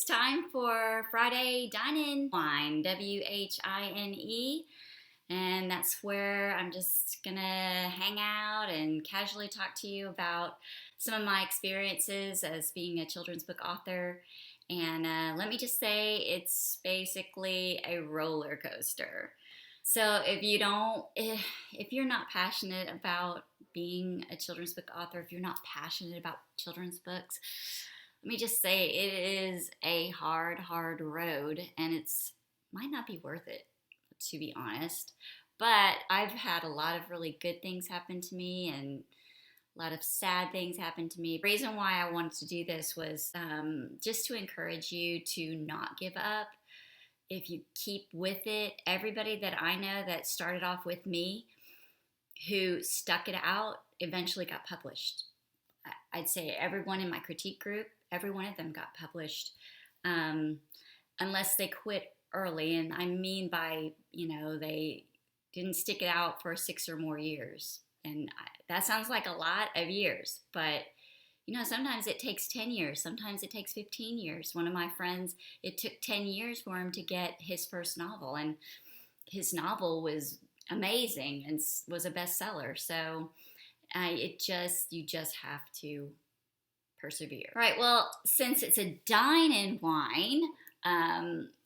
time for Friday Dine, WHINE, WHINE. And that's where I'm just gonna hang out and casually talk to you about some of my experiences as being a children's book author. And let me just say, it's basically a roller coaster. So if you're not passionate about being a children's book author, if you're not passionate about children's books, let me just say it is a hard road, and it's might not be worth it, to be honest. But I've had a lot of really good things happen to me and a lot of sad things happen to me. The reason why I wanted to do this was just to encourage you to not give up. If you keep with it, everybody that I know that started off with me, who stuck it out, eventually got published. I'd say everyone in my critique group, every one of them got published, unless they quit early. And I mean by, they didn't stick it out for 6 or more years. And that sounds like a lot of years, but sometimes it takes 10 years. Sometimes it takes 15 years. One of my friends, it took 10 years for him to get his first novel, and his novel was amazing and was a bestseller. So you just have to persevere. All right, well, since it's a dine and wine,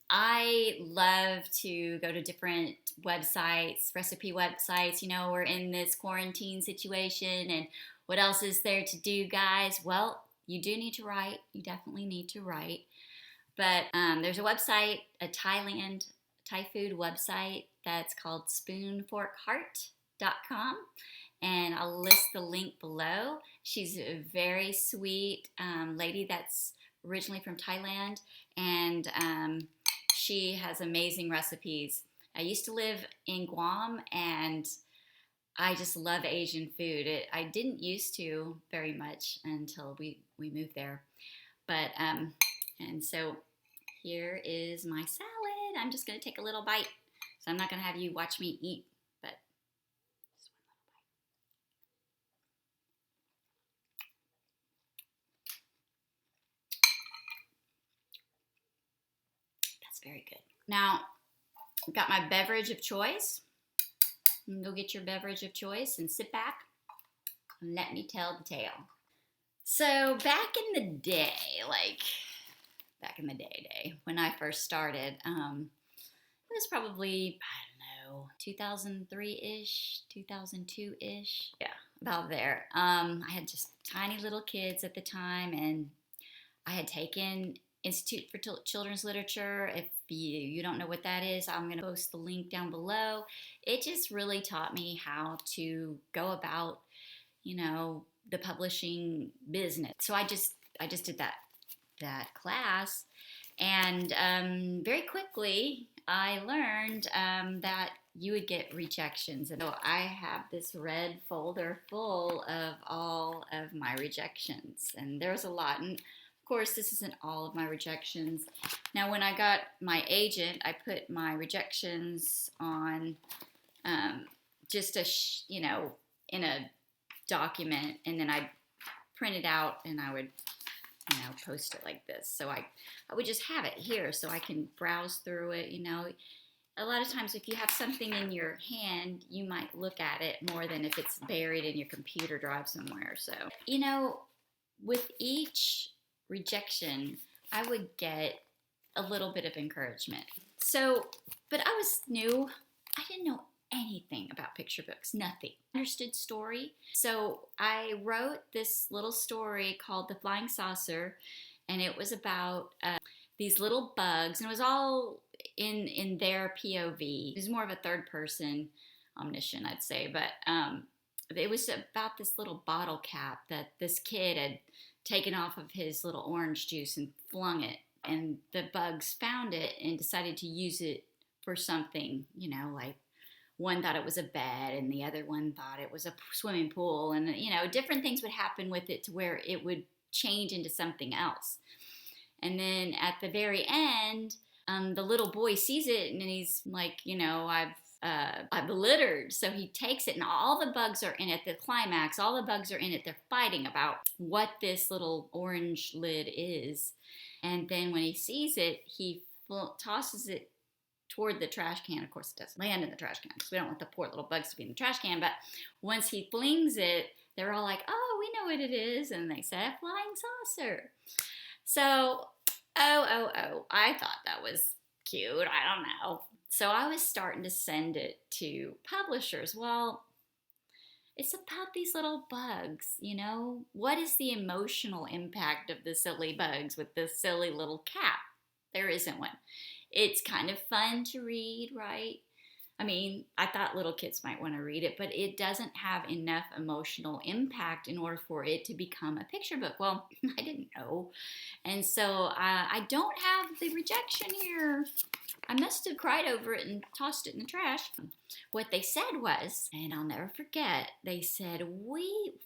I love to go to different websites, recipe websites. We're in this quarantine situation, and what else is there to do, guys? Well, you do need to write. You definitely need to write. But there's a website, a Thai food website that's called spoonforkheart.com. And I'll list the link below. She's a very sweet lady that's originally from Thailand, and she has amazing recipes. I used to live in Guam, and I just love Asian food. I didn't used to very much until we moved there. But, and so here is my salad. I'm just going to take a little bite. So I'm not going to have you watch me eat, but just one little bite. That's very good. Now, I've got my beverage of choice. You can go get your beverage of choice and sit back and let me tell the tale. So back in the day, when I first started, it was probably, 2003-ish, 2002-ish. Yeah, about there. I had just tiny little kids at the time, and I had taken Institute for Children's Literature. If you don't know what that is, I'm going to post the link down below. It just really taught me how to go about, the publishing business. So I just did that class, and very quickly I learned that you would get rejections. And so I have this red folder full of all of my rejections, and there's a lot. And of course, this isn't all of my rejections. Now, when I got my agent, I put my rejections on just in a document, and then I print it out, and I would, post it like this. So I would just have it here so I can browse through it. A lot of times if you have something in your hand, you might look at it more than if it's buried in your computer drive somewhere. So, with each rejection, I would get a little bit of encouragement. So, but I was new. I didn't know anything about picture books, nothing. Understood story. So I wrote this little story called The Flying Saucer, and it was about these little bugs, and it was all in their POV. It was more of a third person omniscient, I'd say, but it was about this little bottle cap that this kid had taken off of his little orange juice and flung it, and the bugs found it and decided to use it for something, like one thought it was a bed, and the other one thought it was a swimming pool, and different things would happen with it to where it would change into something else. And then at the very end, the little boy sees it, and he's like, littered. So he takes it, and all the bugs are in it. The climax, all the bugs are in it. They're fighting about what this little orange lid is. And then when he sees it, he tosses it toward the trash can. Of course, it doesn't land in the trash can because we don't want the poor little bugs to be in the trash can. But once he flings it, they're all like, oh, we know what it is. And they said, a flying saucer. So, I thought that was cute. I don't know. So I was starting to send it to publishers. Well, it's about these little bugs, you know? What is the emotional impact of the silly bugs with this silly little cap? There isn't one. It's kind of fun to read, right? I mean, I thought little kids might want to read it, but it doesn't have enough emotional impact in order for it to become a picture book. Well, I didn't know. And so I don't have the rejection here. I must have cried over it and tossed it in the trash. What they said was, and I'll never forget, they said,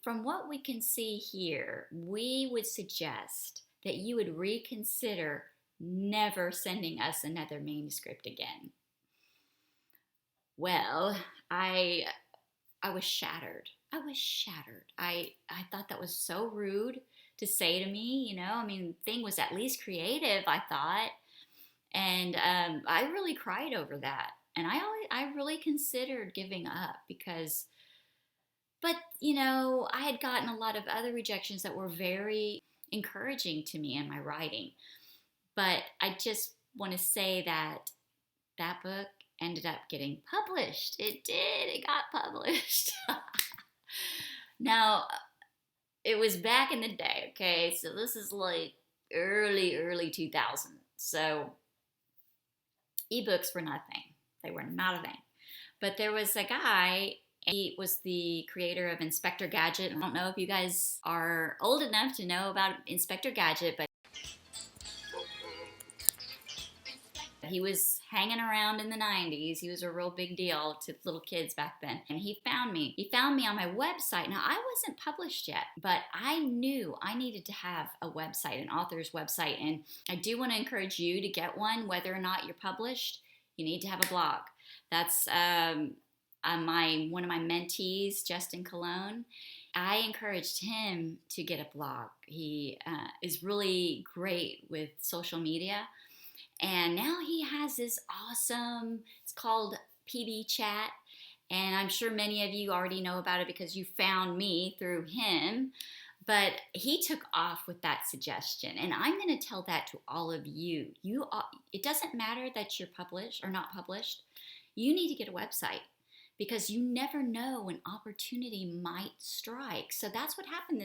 from what we can see here, we would suggest that you would reconsider never sending us another manuscript again. Well, I was shattered. I was shattered. I thought that was so rude to say to me, you know. I mean, the thing was at least creative, I thought. And I really cried over that. And I really considered giving up but, you know, I had gotten a lot of other rejections that were very encouraging to me in my writing. But I just want to say that that book ended up getting published. It did. It got published. Now, it was back in the day, okay? So this is like early 2000s. So ebooks were not a thing. They were not a thing. But there was a guy, he was the creator of Inspector Gadget. I don't know if you guys are old enough to know about Inspector Gadget, but he was hanging around in the 90s. He was a real big deal to little kids back then. And he found me. He found me on my website. Now, I wasn't published yet, but I knew I needed to have a website, an author's website. And I do want to encourage you to get one, whether or not you're published. You need to have a blog. That's one of my mentees, Justin Cologne. I encouraged him to get a blog. He is really great with social media. And now he has this awesome, it's called PB Chat. And I'm sure many of you already know about it because you found me through him. But he took off with that suggestion. And I'm going to tell that to all of you. It doesn't matter that you're published or not published. You need to get a website because you never know when opportunity might strike. So that's what happened.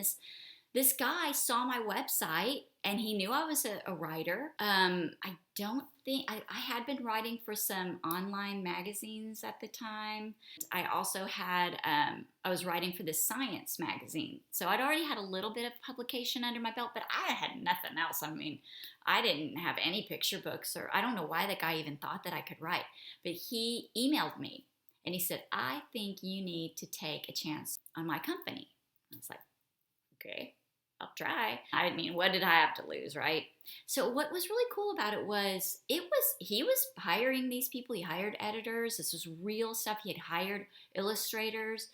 This guy saw my website and he knew I was a writer. I don't think, I had been writing for some online magazines at the time. I also had, I was writing for this science magazine. So I'd already had a little bit of publication under my belt, but I had nothing else. I mean, I didn't have any picture books, or I don't know why the guy even thought that I could write. But he emailed me and he said, I think you need to take a chance on my company. I was like, okay. I'll try. I mean, what did I have to lose, right? So what was really cool about it was, he was hiring these people. He hired editors. This was real stuff. He had hired illustrators.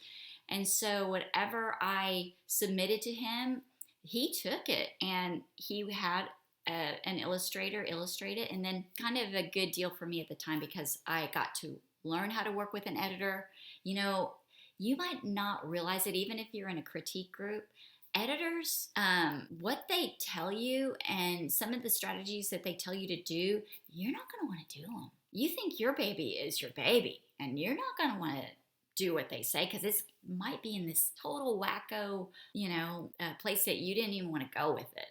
And so whatever I submitted to him, he took it and he had an illustrator illustrate it. And then kind of a good deal for me at the time because I got to learn how to work with an editor. You know, you might not realize it even if you're in a critique group. Editors, what they tell you and some of the strategies that they tell you to do, you're not going to want to do them. You think your baby is your baby, and you're not going to want to do what they say because it might be in this total wacko, place that you didn't even want to go with it.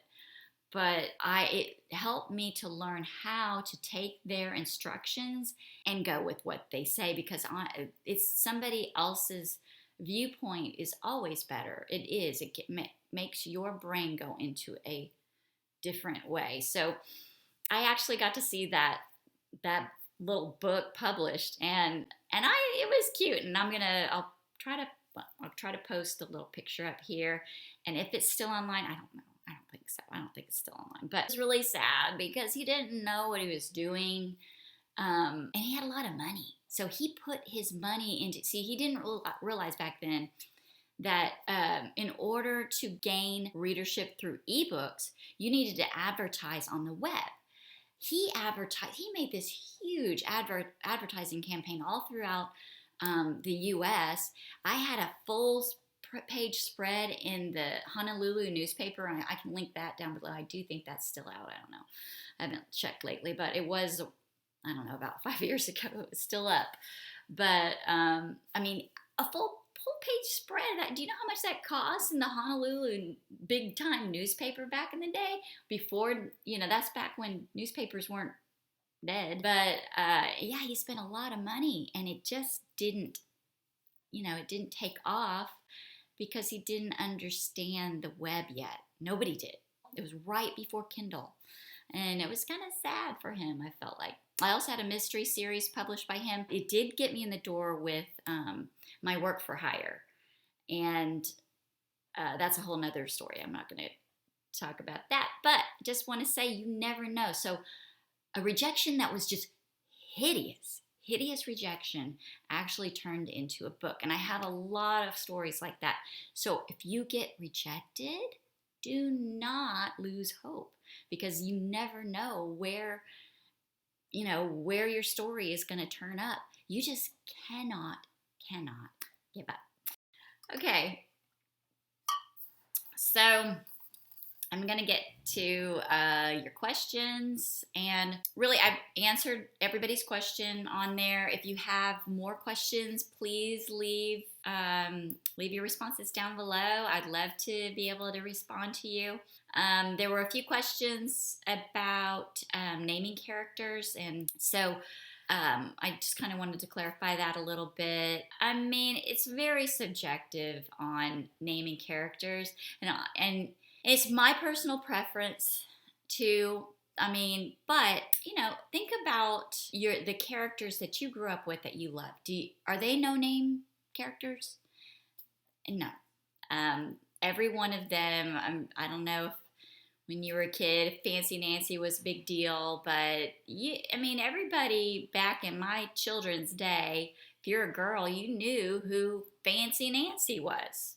But it helped me to learn how to take their instructions and go with what they say because it's somebody else's viewpoint is always better. It is. It makes your brain go into a different way. So I actually got to see that little book published, and it was cute. And I'll try to post a little picture up here. And if it's still online, I don't know. I don't think so. I don't think it's still online. But it's really sad because he didn't know what he was doing. And he had a lot of money. So he put his money into, see, he didn't realize back then that in order to gain readership through ebooks, you needed to advertise on the web. He made this huge advertising campaign all throughout the US. I had a full page spread in the Honolulu newspaper, and I can link that down below. I do think that's still out. I don't know. I haven't checked lately, but it was, I don't know, about 5 years ago. It was still up. But, I mean, a full page spread. Do you know how much that cost in the Honolulu big time newspaper back in the day? Before, that's back when newspapers weren't dead. But yeah, he spent a lot of money, and it just didn't, it didn't take off because he didn't understand the web yet. Nobody did. It was right before Kindle, and it was kind of sad for him, I felt like. I also had a mystery series published by him. It did get me in the door with my work for hire, and that's a whole nother story. I'm not going to talk about that, but just want to say you never know. So a rejection that was just hideous rejection actually turned into a book, and I have a lot of stories like that. So if you get rejected, do not lose hope, because you never know where your story is going to turn up. You just cannot give up. Okay, so I'm going to get to your questions, and really I've answered everybody's question on there. If you have more questions, please leave your responses down below. I'd love to be able to respond to you. There were a few questions about naming characters, and so I just kind of wanted to clarify that a little bit. I mean, it's very subjective on naming characters, and it's my personal preference too. I mean, but think about the characters that you grew up with that you love. Are they no-name characters? No. Every one of them. I don't know if when you were a kid, Fancy Nancy was a big deal, but everybody back in my children's day, if you're a girl, you knew who Fancy Nancy was.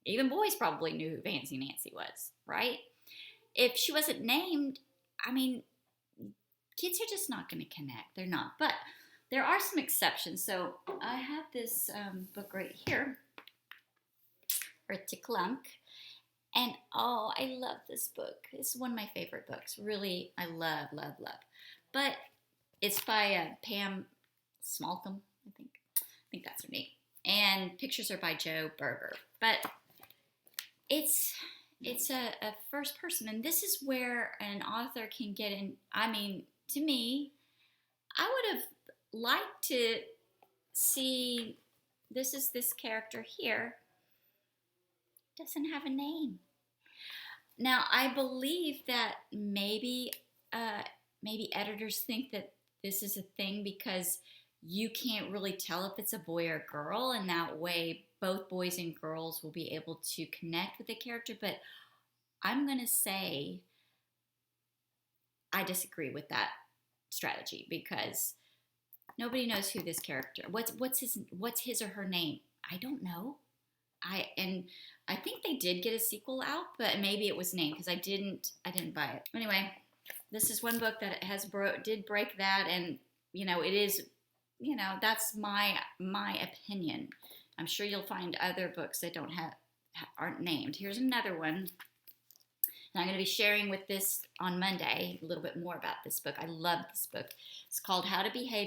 Even boys probably knew who Fancy Nancy was, right? If she wasn't named, kids are just not going to connect. They're not. But there are some exceptions. So I have this book right here, Clunk. And oh, I love this book. It's one of my favorite books. Really, I love. But it's by Pam Calvert, I think that's her name. And pictures are by Joe Berger. But it's a first person, and this is where an author can get in. To me, I would have liked to see, this character here doesn't have a name. Now, I believe that maybe editors think that this is a thing because you can't really tell if it's a boy or a girl, and that way both boys and girls will be able to connect with the character. But I'm going to say I disagree with that strategy, because nobody knows who this character, what's his or her name. I don't know. I think they did get a sequel out, but maybe it was named, because I didn't buy it. Anyway, this is one book that did break that, and it is, that's my opinion. I'm sure you'll find other books that aren't named. Here's another one, and I'm going to be sharing with this on Monday a little bit more about this book. I love this book. It's called How to Behave